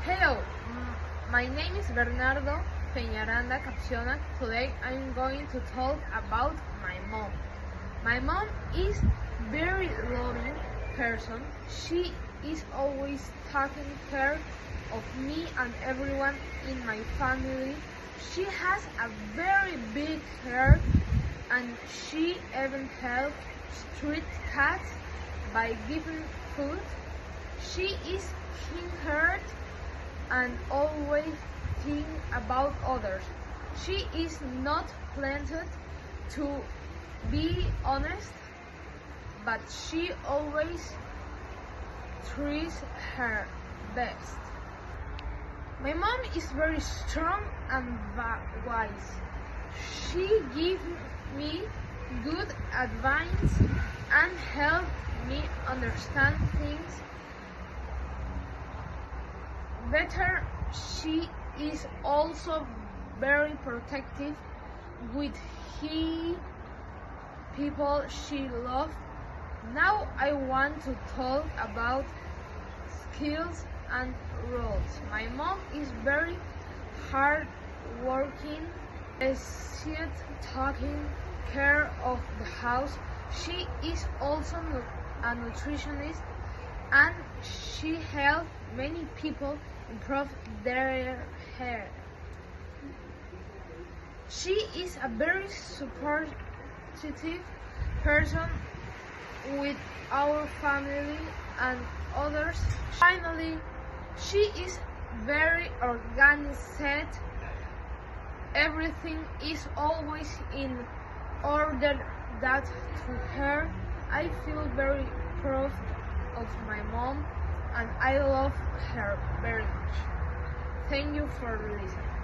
Hello, my name is Bernardo Peñaranda Capciona. Today I'm going to talk about my mom. My mom is very loving person. She is always taking care of me and everyone in my family. She has a very big heart and she even helps street cats by giving food. She is kind-hearted and always think about others. She is not planted to be honest, but she always tries her best. My mom is very strong and wise. She gives me good advice and helps me understand things better. She is also very protective with people she loves. Now I want to talk about skills and roles. My mom is very hard working. She's taking care of the house. She is also a nutritionist and she helps many people improve their hair. She is a very supportive person with our family and others. Finally, she is very organized. Everything is always in order. That to her, I feel very proud of my mom and I love her very much. Thank you for listening.